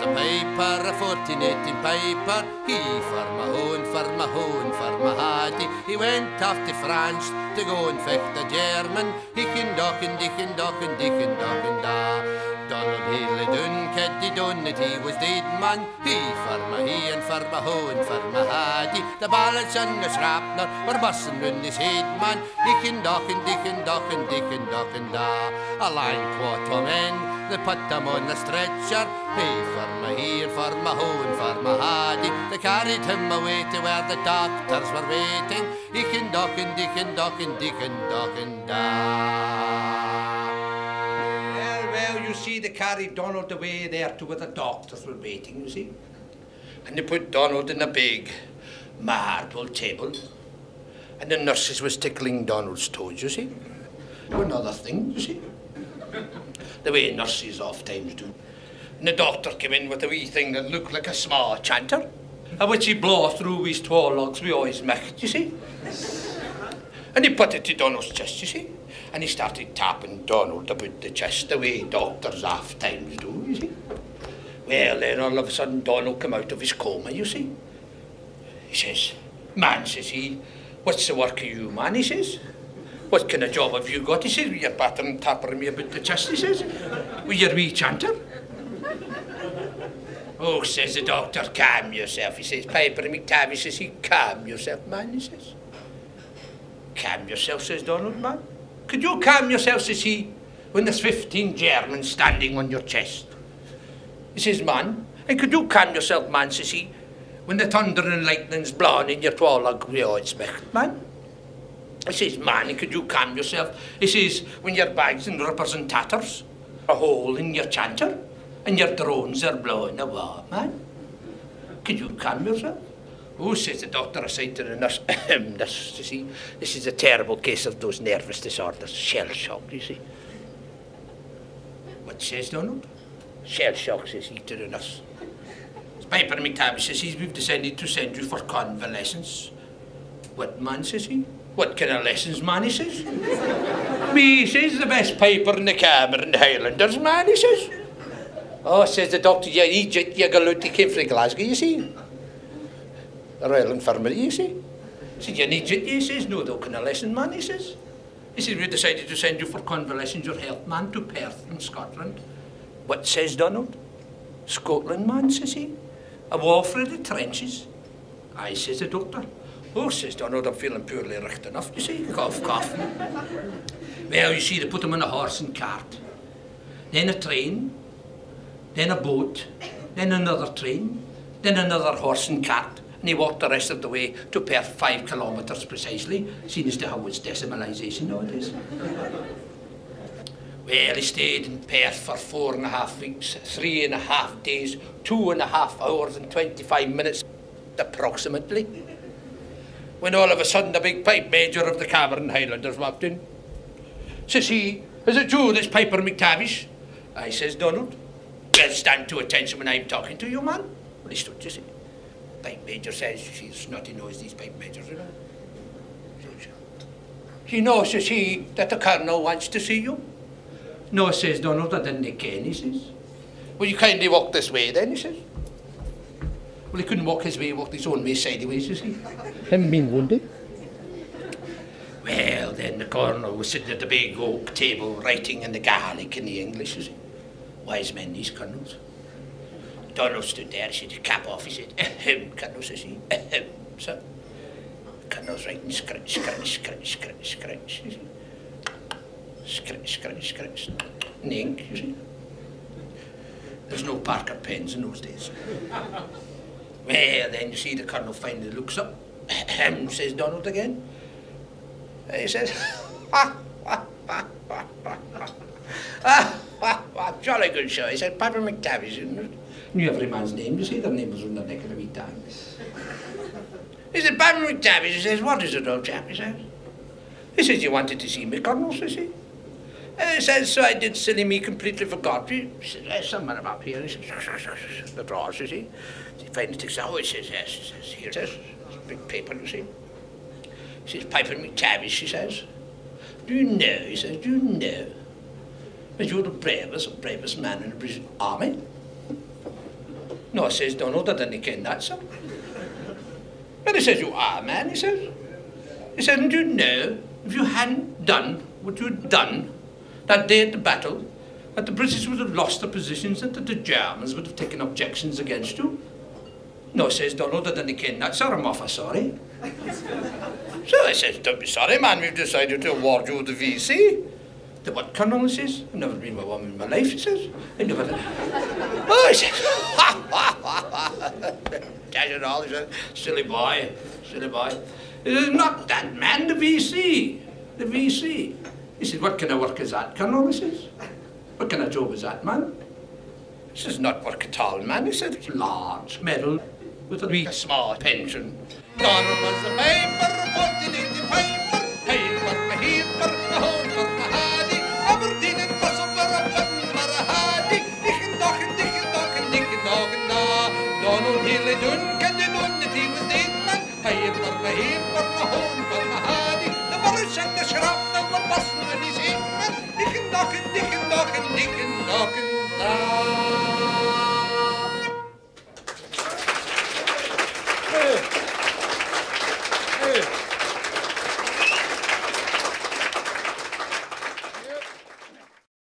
a piper, a 1418 piper. He for my home, for my home, for my hardy. He went off to France to go and fecht the German. Hicken docken, dicken docken, dicken docken da. Donald Haley dun, Keddy dun, it he was dead man. He for my he and for my home, for my hardy. The ballads and the shrapnel were bussin' round his head man. Hicken docken, dicken docken, dicken docken da. A line quarter men, they put them on the stretcher. Hey, for my ear, for my home, for my hardy. They carried him away to where the doctors were waiting. Dicken docken, dicken docken, dicken docken da. Well, you see, they carried Donald away there to where the doctors were waiting, you see. And they put Donald in a big marble table. And the nurses was tickling Donald's toes, you see. One other thing, you see. The way nurses oft times do. And the doctor came in with a wee thing that looked like a small chanter, which he blow through his twa lugs we always make, you see. And he put it to Donald's chest, you see. And he started tapping Donald about the chest the way doctors oft times do, you see. Well, then all of a sudden Donald came out of his coma, you see. He says, "Man," says he, "what's the work of you, man?" he says. "What kind of job have you got?" he says, "with your battering tappering me about the chest," he says, "with your wee chanter." "Oh," says the doctor, "calm yourself," he says. "Piper McTavish," says he, "calm yourself, man," he says. "Calm yourself," says Donald, "man. Could you calm yourself," says he, "when there's 15 Germans standing on your chest?" He says, "Man, and could you calm yourself, man," says he, "when the thunder and lightning's blowing in your twa lug we all expect, man?" He says, "Man, and could you calm yourself," he says, "when your bags and rippers and tatters, a hole in your chanter, and your drones are blowing away, man? Could you calm yourself?" "Oh," says the doctor aside to the nurse, "This, you see, this is a terrible case of those nervous disorders, shell shock, you see." "What," says Donald? "Shell shock," says he to the nurse. "Piper McTavish," says he, "we've decided to send you for convalescence." "What, man?" says he. "What kind of lessons, man?" he says. "Me," he says, "the best piper in the Cameron Highlanders, man," he says. "Oh," says the doctor, "you Egypt, you galoot, came from Glasgow, you see. The Royal Infirmary, you see." He said, "You need it," he says. "No, that kind of lesson, man," he says. He says, "We decided to send you for convalescence, your health, man, to Perth in Scotland." "What," says Donald? "Scotland, man," says he. "A war through the trenches." "Aye," says the doctor. "Oh," says Donald, "I'm feeling poorly richt enough, you see." Cough, cough. "Well, you see, they put him on a horse and cart, then a train, then a boat, then another train, then another horse and cart, and he walked the rest of the way to Perth, 5 kilometres precisely, seeing as to how it's decimalisation nowadays." Well, he stayed in Perth for 4.5 weeks, 3.5 days, 2.5 hours and 25 minutes approximately, when all of a sudden the big pipe major of the Cameron Highlanders walked in. Says he, "Is it you, this Piper McTavish?" "Aye," says Donald. "Well, stand to attention when I'm talking to you, man." Well, he stood, you see. Pipe major says, "She's snotty nose, these pipe majors, you know." "You know," says he, "that the colonel wants to see you." "No," says Donald, "I didn't again," he says. "Will you kindly walk this way then," he says. Well, he couldn't walk his way, he walked his own way sideways, you see. Him being wounded? Well, then the colonel was sitting at the big oak table writing in the Gaelic and the English, you see. Wise men, these colonels. Donald stood there, he said, his cap off, he said, "Ahem, colonel," says he, "Ahem, sir." The colonel's writing, scratch, scratch, scratch, scratch, scratch, you see. Scratch, scratch, scratch, in the ink, you see. There's no Parker pens in those days. Well, then you see the colonel finally looks up. "Ahem," says Donald again. He says, "Jolly good show." He said, "Piper McTavish," knew every man's name, you see, their name was on the neck of the wee tongue. He said, "Piper McTavish," he says, "what is it, old chap?" he says. He says, "You wanted to see me, colonel," says he. He says, "So I did, silly me, completely forgot you." He says, "There's someone up here," he says, "the drawers," says he. He finally takes it out, he says, "Yes," he says, "here it is, big paper, you see." He says, "Piper McTavish," he says, "do you know," he says, "do you know that you're the bravest man in the British Army?" No, says Donald, I didn't ken that, sir. And he says, you are, man, he says. He says, and you know, if you hadn't done what you had done that day at the battle, that the British would have lost their positions and that the Germans would have taken objections against you. No, says Donald, I didn't ken that, sir, I'm awful sorry. So I says, don't be sorry, man, we've decided to award you the VC. The what, Colonel, he says? I've never been with a woman in my life, he says. I never did. Oh, he says, ha, ha, ha, ha. Dash it all, he says, silly boy, silly boy. He says, not that, man, the VC, the VC. He says, what kind of work is that, Colonel, he says? What kind of job is that, man? He says, not work at all, man. He said, it's large medal with a wee small pension. Donald was a paper, 1480 paper, hail for my heaper, a home for my hardy, Aberdeen and Russell for a fun for a hardy, dickin' dockin', dickin' dockin', dickin' dockin' da. Donald Healy Duncan, they known that he was dead, man, hail for my heaper, a home for my hardy, the Morris and the shrapnel were bustin' in his head, man, dickin' dockin', dickin' dockin', dickin' dockin' da.